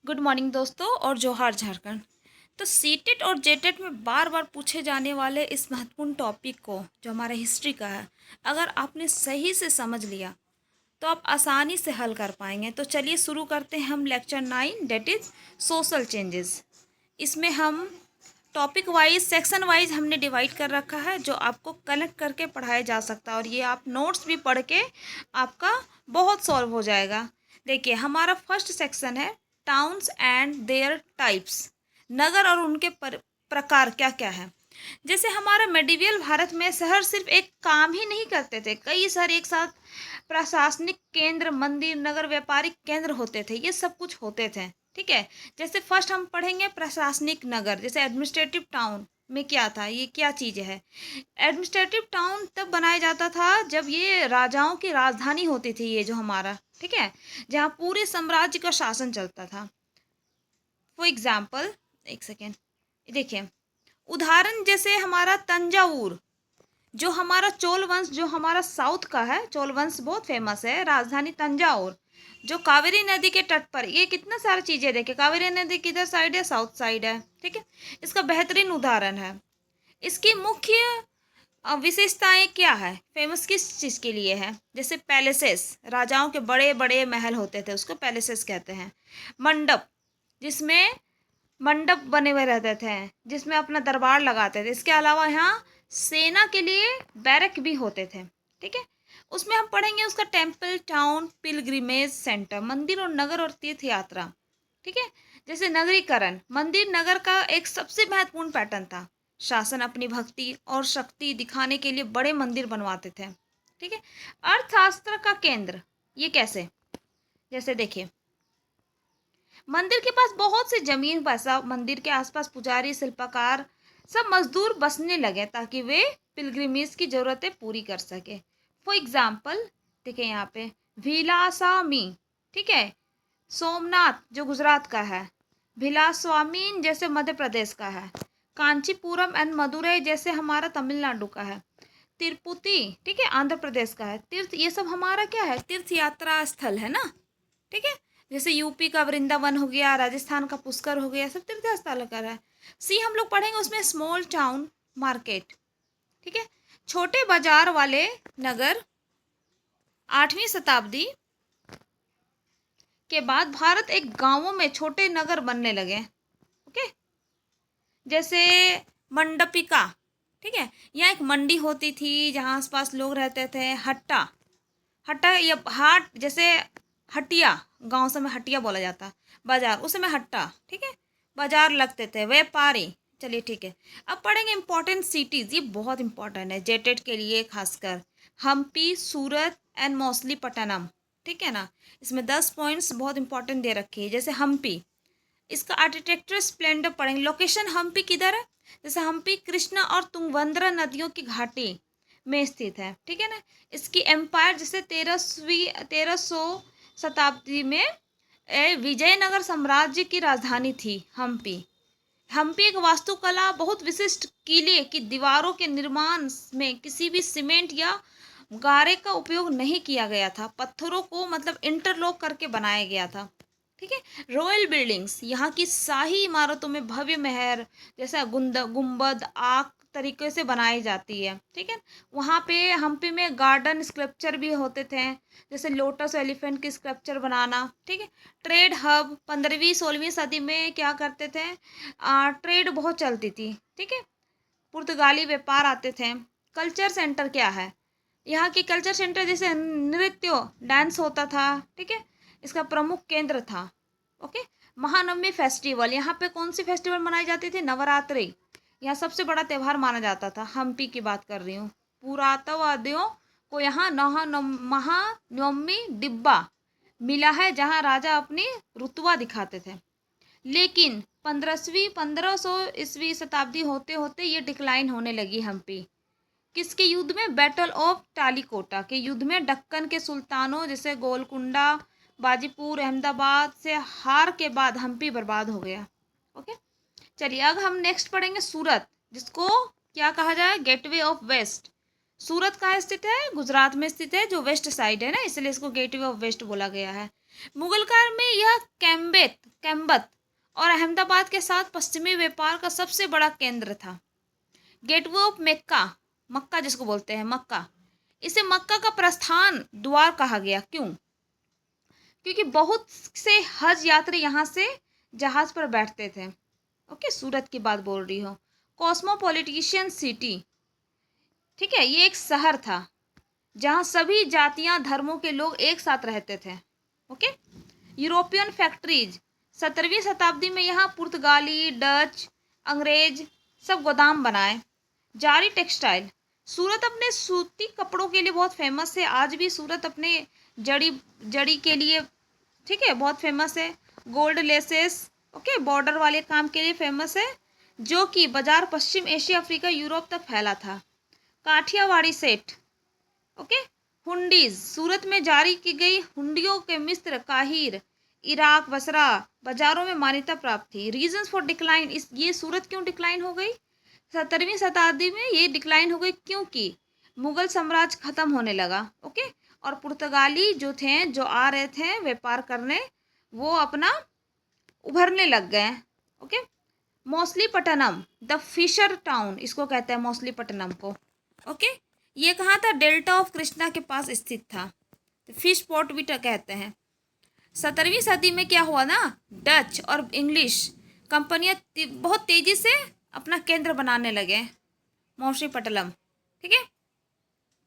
Good morning दोस्तों और जोहार झारखंड। तो सीटेट और जेटेट में बार बार पूछे जाने वाले इस महत्वपूर्ण टॉपिक को जो हमारा हिस्ट्री का है, अगर आपने सही से समझ लिया तो आप आसानी से हल कर पाएंगे। तो चलिए शुरू करते हैं हम lecture 9 that is social changes. इसमें हम टॉपिक वाइज सेक्शन वाइज हमने डिवाइड कर रखा है जो आपको कनेक्ट करके पढ़ाया जा सकता है, और ये आप नोट्स भी पढ़ के आपका बहुत सॉल्व हो जाएगा। देखिए हमारा फर्स्ट सेक्शन है टाउन्स एंड देयर टाइप्स। नगर और उनके प्रकार क्या क्या है। जैसे हमारा मेडिवियल भारत में शहर सिर्फ एक काम ही नहीं करते थे, कई सारे एक साथ प्रशासनिक केंद्र, मंदिर, नगर, व्यापारिक केंद्र होते थे, ये सब कुछ होते थे। ठीक है। जैसे फर्स्ट हम पढ़ेंगे प्रशासनिक नगर, जैसे एडमिनिस्ट्रेटिव टाउन में क्या था, ये क्या चीज़ है। एडमिनिस्ट्रेटिव टाउन तब बनाया जाता था जब ये राजाओं की राजधानी होती थी, ये जो हमारा, ठीक है, जहाँ पूरे साम्राज्य का शासन चलता था। फॉर एग्जाम्पल, एक सेकेंड, देखिए उदाहरण जैसे हमारा तंजावुर, जो हमारा चोल वंश, जो हमारा साउथ का है, चोल वंश बहुत फेमस है, राजधानी तंजावुर, जो कावेरी नदी के तट पर। ये कितना सारी चीज़ें देखे, कावेरी नदी किधर साइड है, साउथ साइड है, ठीक है। इसका बेहतरीन उदाहरण है। इसकी मुख्य विशेषताएं क्या है, फेमस किस चीज़ के लिए है। जैसे पैलेसेस, राजाओं के बड़े बड़े महल होते थे, उसको पैलेसेस कहते हैं। मंडप, जिसमें मंडप बने हुए रहते थे, जिसमें अपना दरबार लगाते थे। इसके अलावा यहाँ सेना के लिए बैरक भी होते थे, ठीक है। उसमें हम पढ़ेंगे उसका टेम्पल, टाउन, पिलग्रिमेज सेंटर, मंदिर और नगर और तीर्थ यात्रा, ठीक है। जैसे नगरीकरण, मंदिर नगर का एक सबसे महत्वपूर्ण पैटर्न था। शासन अपनी भक्ति और शक्ति दिखाने के लिए बड़े मंदिर बनवाते थे, ठीक है। अर्थशास्त्र का केंद्र, ये कैसे, जैसे देखिए मंदिर के पास बहुत से जमीन, पैसा, मंदिर के आसपास पुजारी, शिल्पकार, सब मजदूर बसने लगे ताकि वे पिलग्रिमेज की जरूरतें पूरी कर सके। फॉर एग्जाम्पल देखिए यहाँ पे भिलासामी, ठीक है, सोमनाथ जो गुजरात का है, भिलास्वामीन जैसे मध्य प्रदेश का है, कांचीपुरम एंड मदुरई जैसे हमारा तमिलनाडु का है, तिरुपति, ठीक है, आंध्र प्रदेश का है। तीर्थ, ये सब हमारा क्या है, तीर्थ यात्रा स्थल है ना, ठीक है। जैसे यूपी का वृंदावन हो गया, राजस्थान का पुष्कर हो गया, सब तीर्थ स्थल का है। सी हम लोग पढ़ेंगे उसमें स्मॉल टाउन मार्केट, ठीक है, छोटे बाजार वाले नगर। 8वीं शताब्दी के बाद भारत एक गांवों में छोटे नगर बनने लगे, ओके। जैसे मंडपिका, ठीक है, यहाँ एक मंडी होती थी जहाँ आसपास लोग रहते थे। हट्टा, हट्टा या हाट, जैसे हटिया, गांव से में हटिया बोला जाता, बाजार, उस समय हट्टा, ठीक है, बाजार लगते थे। व्यापारी, चलिए ठीक है। अब पढ़ेंगे इंपॉर्टेंट सिटीज़, ये बहुत इंपॉर्टेंट है जेटेट के लिए खासकर। हम्पी, सूरत एंड मोस्टली पटनम, ठीक है ना। इसमें 10 पॉइंट्स बहुत इंपॉर्टेंट दे रखे हैं। जैसे हम्पी, इसका आर्किटेक्चर स्प्लेंडर पढ़ेंगे। लोकेशन हम्पी किधर है, जैसे हम्पी कृष्णा और तुंगभद्रा नदियों की घाटी में स्थित है, ठीक है ना। इसकी एम्पायर, जैसे 1300 शताब्दी में विजयनगर साम्राज्य की राजधानी थी हम्पी। हम्पी एक वास्तुकला बहुत विशिष्ट, किले की दीवारों के निर्माण में किसी भी सीमेंट या गारे का उपयोग नहीं किया गया था, पत्थरों को मतलब इंटरलॉक करके बनाया गया था, ठीक है। रॉयल बिल्डिंग्स, यहाँ की शाही इमारतों में भव्य महल जैसा गुंबद आक तरीके से बनाई जाती है, ठीक है। वहाँ पे हम्पी में गार्डन स्कल्पचर भी होते थे, जैसे लोटस एलिफेंट की स्कल्पचर बनाना, ठीक है। ट्रेड हब, 15वीं 16वीं सदी में क्या करते थे, ट्रेड बहुत चलती थी, ठीक है, पुर्तगाली व्यापार आते थे। कल्चर सेंटर क्या है, यहाँ की कल्चर सेंटर जैसे नृत्य, डांस होता था, ठीक है, इसका प्रमुख केंद्र था, ओके। महानवमी फेस्टिवल, यहाँ पे कौन सी फेस्टिवल मनाई जाती थी, नवरात्रि, यहाँ सबसे बड़ा त्यौहार माना जाता था। हम्पी की बात कर रही हूँ। पुरातत्ववादियों को यहाँ महानवमी डिब्बा मिला है जहाँ राजा अपनी रुतबा दिखाते थे। लेकिन 1500 ईस्वी शताब्दी होते होते ये डिक्लाइन होने लगी हम्पी। किसके युद्ध में, बैटल ऑफ टालीकोटा के युद्ध में दक्कन के सुल्तानों जैसे गोलकुंडा, बाजीपुर, अहमदाबाद से हार के बाद हम्पी बर्बाद हो गया, ओके। चलिए अब हम नेक्स्ट पढ़ेंगे सूरत, जिसको क्या कहा जाए, गेटवे ऑफ वेस्ट। सूरत कहाँ स्थित है, गुजरात में स्थित है, जो वेस्ट साइड है ना, इसलिए इसको गेटवे ऑफ वेस्ट बोला गया है। मुगल काल में यह कैम्बत और अहमदाबाद के साथ पश्चिमी व्यापार का सबसे बड़ा केंद्र था। गेटवे ऑफ मक्का, मक्का जिसको बोलते हैं मक्का, इसे मक्का का प्रस्थान द्वार कहा गया। क्यों? क्योंकि बहुत से हज यात्री यहाँ से जहाज पर बैठते थे। ओके, सूरत की बात बोल रही हो। कॉस्मोपॉलिटिशियन सिटी, ठीक है, ये एक शहर था जहाँ सभी जातियाँ धर्मों के लोग एक साथ रहते थे। ओके। यूरोपियन फैक्ट्रीज, 17वीं शताब्दी में यहाँ पुर्तगाली, डच, अंग्रेज सब गोदाम बनाए। जारी टेक्सटाइल, सूरत अपने सूती कपड़ों के लिए बहुत फेमस है। आज भी सूरत अपने जड़ी जड़ी के लिए, ठीक है, बहुत फेमस है। गोल्ड लेसेस, ओके, बॉर्डर वाले काम के लिए फेमस है, जो कि बाजार पश्चिम एशिया, अफ्रीका, यूरोप तक फैला था। Kathiawadi set, okay. हुंडीज, सूरत में जारी की गई हुंडियों के मिस्र, काहिर, इराक, बसरा बाजारों में मान्यता प्राप्त थी। रीजंस फॉर डिक्लाइन, इस ये सूरत क्यों डिक्लाइन हो गई? 17वीं शताब्दी में ये डिक्लाइन हो गई क्योंकि मुगल साम्राज्य खत्म होने लगा। ओके। और पुर्तगाली जो थे, जो आ रहे थे व्यापार करने, वो अपना उभरने लग गए। ओके। मौसलीपट्टनम, द फिशर टाउन, इसको कहते हैं मौसलीपट्टनम को। ओके। ये कहाँ था? डेल्टा ऑफ कृष्णा के पास स्थित था। फिश पोर्ट भी कहते हैं। 17वीं सदी में क्या हुआ ना, डच और इंग्लिश कंपनियां बहुत तेजी से अपना केंद्र बनाने लगे। मौसलीपट्टनम, ठीक है,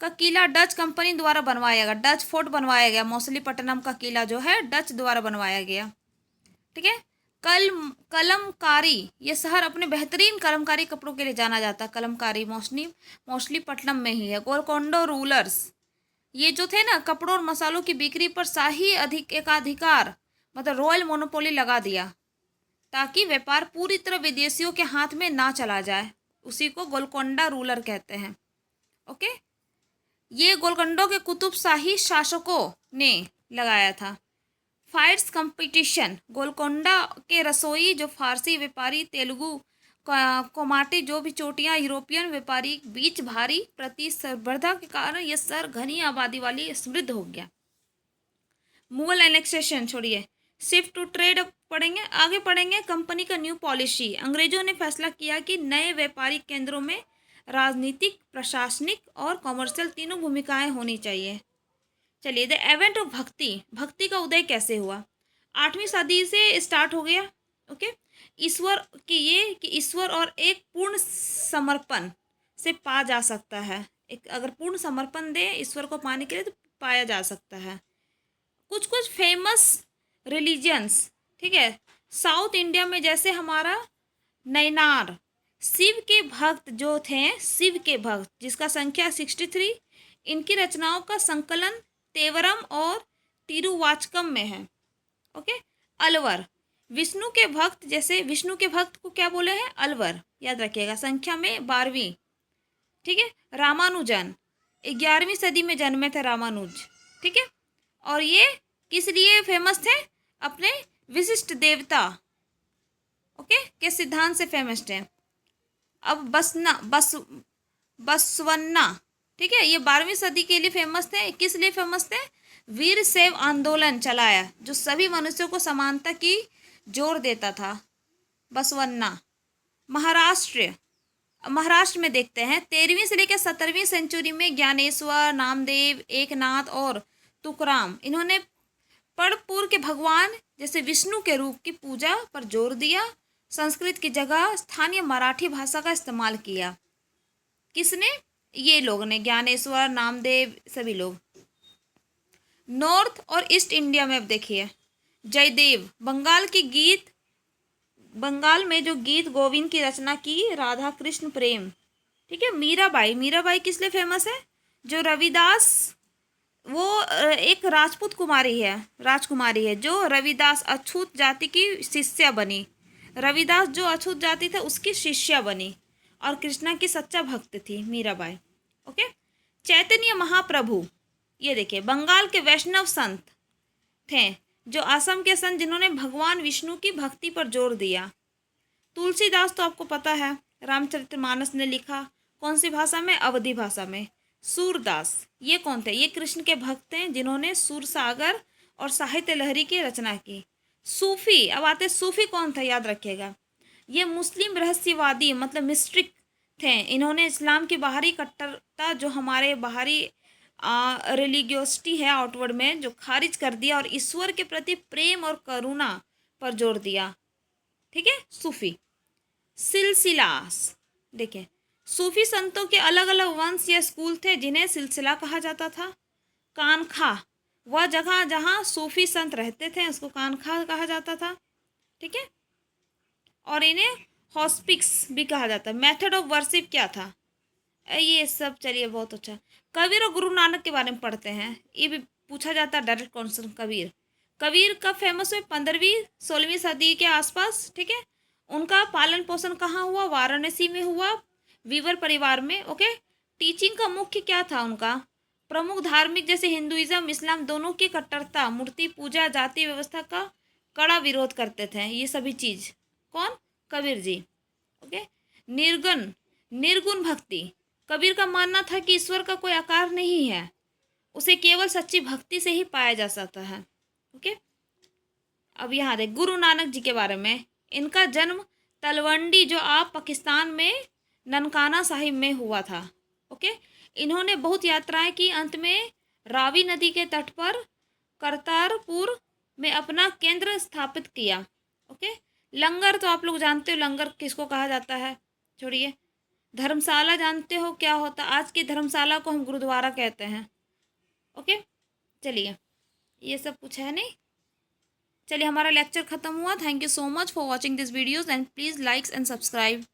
का किला डच कंपनी द्वारा बनवाया गया, डच फोर्ट बनवाया गया। मौसलीपट्टनम का किला जो है डच द्वारा बनवाया गया, ठीक है। कलमकारी, ये शहर अपने बेहतरीन कलमकारी कपड़ों के लिए जाना जाता है। कलमकारी मौसलीपट्टनम में ही है। गोलकोंडा रूलर्स, ये जो थे ना, कपड़ों और मसालों की बिक्री पर शाही एकाधिकार, मतलब रॉयल मोनोपोली लगा दिया, ताकि व्यापार पूरी तरह विदेशियों के हाथ में ना चला जाए। उसी को गोलकोंडा रूलर कहते हैं। ओके। ये गोलकोंडा के कुतुबशाही शासकों ने लगाया था। फाइट्स कंपटीशन, गोलकोंडा के रसोई जो फारसी व्यापारी, तेलुगु, कोमाटी जो भी चोटियां यूरोपियन व्यापारी बीच भारी प्रतिस्पर्धा के कारण यह शहर घनी आबादी वाली समृद्ध हो गया। मुगल एनेक्सेशन छोड़िए, शिफ्ट टू ट्रेड पढ़ेंगे, आगे पढ़ेंगे। कंपनी का न्यू पॉलिसी, अंग्रेजों ने फैसला किया कि नए व्यापारिक केंद्रों में राजनीतिक, प्रशासनिक और कॉमर्शियल तीनों भूमिकाएं होनी चाहिए। चलिए, द एवेंट ऑफ भक्ति, भक्ति का उदय कैसे हुआ? 8वीं सदी से स्टार्ट हो गया। ओके। ईश्वर की ये कि ईश्वर और एक पूर्ण समर्पण से पा जा सकता है। एक अगर पूर्ण समर्पण दे ईश्वर को पाने के लिए तो पाया जा सकता है। कुछ कुछ फेमस रिलीजियंस, ठीक है, साउथ इंडिया में जैसे हमारा नैनार, शिव के भक्त जो थे, शिव के भक्त जिसका संख्या 63, इनकी रचनाओं का संकलन तेवरम और तिरुवाचकम में है। ओके। अलवर, विष्णु के भक्त, जैसे विष्णु के भक्त को क्या बोले हैं? अलवर, याद रखिएगा, संख्या में 12वीं, ठीक है। रामानुजन, 11वीं सदी में जन्मे थे रामानुज, ठीक है। और ये किस लिए फेमस थे? अपने विशिष्ट देवता, ओके, के सिद्धांत से फेमस थे। अब बसवन्ना, ठीक है, ये 12वीं सदी के लिए फेमस थे। किस लिए फेमस थे? वीर शैव आंदोलन चलाया जो सभी मनुष्यों को समानता की जोर देता था। बसवन्ना। महाराष्ट्र में देखते हैं, 13वीं से लेकर 17वीं सेंचुरी में ज्ञानेश्वर, नामदेव, एकनाथ और तुकाराम, इन्होंने पड़पुर के भगवान जैसे विष्णु के रूप की पूजा पर जोर दिया। संस्कृत की जगह स्थानीय मराठी भाषा का इस्तेमाल किया। किसने? ये लोग ने, ज्ञानेश्वर, नामदेव, सभी लोग। नॉर्थ और ईस्ट इंडिया में अब देखिए, जयदेव, बंगाल में जो गीत गोविंद की रचना की, राधा कृष्ण प्रेम, ठीक है। मीराबाई किस लिए फेमस है? जो रविदास, वो एक राजकुमारी है जो रविदास अछूत जाति की शिष्या बनी। रविदास जो अछूत जाति थे उसकी शिष्या बनी और कृष्णा की सच्चा भक्त थी मीराबाई। ओके। चैतन्य महाप्रभु, ये देखिए, बंगाल के वैष्णव संत थे, जो असम के संत जिन्होंने भगवान विष्णु की भक्ति पर जोर दिया। तुलसीदास तो आपको पता है, रामचरितमानस ने लिखा, कौन सी भाषा में? अवधी भाषा में। सूरदास, ये कौन थे? ये कृष्ण के भक्त हैं जिन्होंने सूरसागर और साहित्य लहरी की रचना की। सूफी, अब आते सूफी कौन था, याद रखिएगा। ये मुस्लिम रहस्यवादी मतलब मिस्ट्रिक थे। इन्होंने इस्लाम की बाहरी कट्टरता, जो हमारे बाहरी रिलीगियोसिटी है आउटवर्ड में, जो खारिज कर दिया और ईश्वर के प्रति प्रेम और करुणा पर जोर दिया। ठीक है, सूफी। सिलसिलास, देखिए सूफी संतों के अलग अलग वंश या स्कूल थे जिन्हें सिलसिला कहा जाता था। कानखा, वह जगह जहाँ सूफी संत रहते थे उसको कानखा कहा जाता था। ठीक है, और इन्हें हॉस्पिक्स भी कहा जाता है। मेथड ऑफ वर्शिप क्या था, ये सब चलिए बहुत अच्छा। कबीर और गुरु नानक के बारे में पढ़ते हैं, ये भी पूछा जाता है डायरेक्ट क्वेश्चन। कबीर, कबीर कब फेमस हुए, 15वीं 16वीं सदी के आसपास। ठीक है, उनका पालन पोषण कहाँ हुआ, वाराणसी में हुआ, वीवर परिवार में। ओके, टीचिंग का मुख्य क्या था उनका, प्रमुख धार्मिक जैसे हिंदुइज्म इस्लाम दोनों की कट्टरता, मूर्ति पूजा, जाति व्यवस्था का कड़ा विरोध करते थे, ये सभी चीज। कौन, कबीर जी। ओके, निर्गुण, निर्गुण भक्ति, कबीर का मानना था कि ईश्वर का कोई आकार नहीं है, उसे केवल सच्ची भक्ति से ही पाया जा सकता है। ओके, अब यहाँ देख गुरु नानक जी के बारे में। इनका जन्म तलवंडी, जो आप पाकिस्तान में ननकाना साहिब में हुआ था। ओके, इन्होंने बहुत यात्राएं की, अंत में रावी नदी के तट पर करतारपुर में अपना केंद्र स्थापित किया। ओके, लंगर तो आप लोग जानते हो, लंगर किसको कहा जाता है, छोड़िए। धर्मशाला जानते हो क्या होता, आज की धर्मशाला को हम गुरुद्वारा कहते हैं। ओके, चलिए ये सब कुछ है नहीं। चलिए हमारा लेक्चर खत्म हुआ। Thank you so much for watching this videos and please likes and subscribe.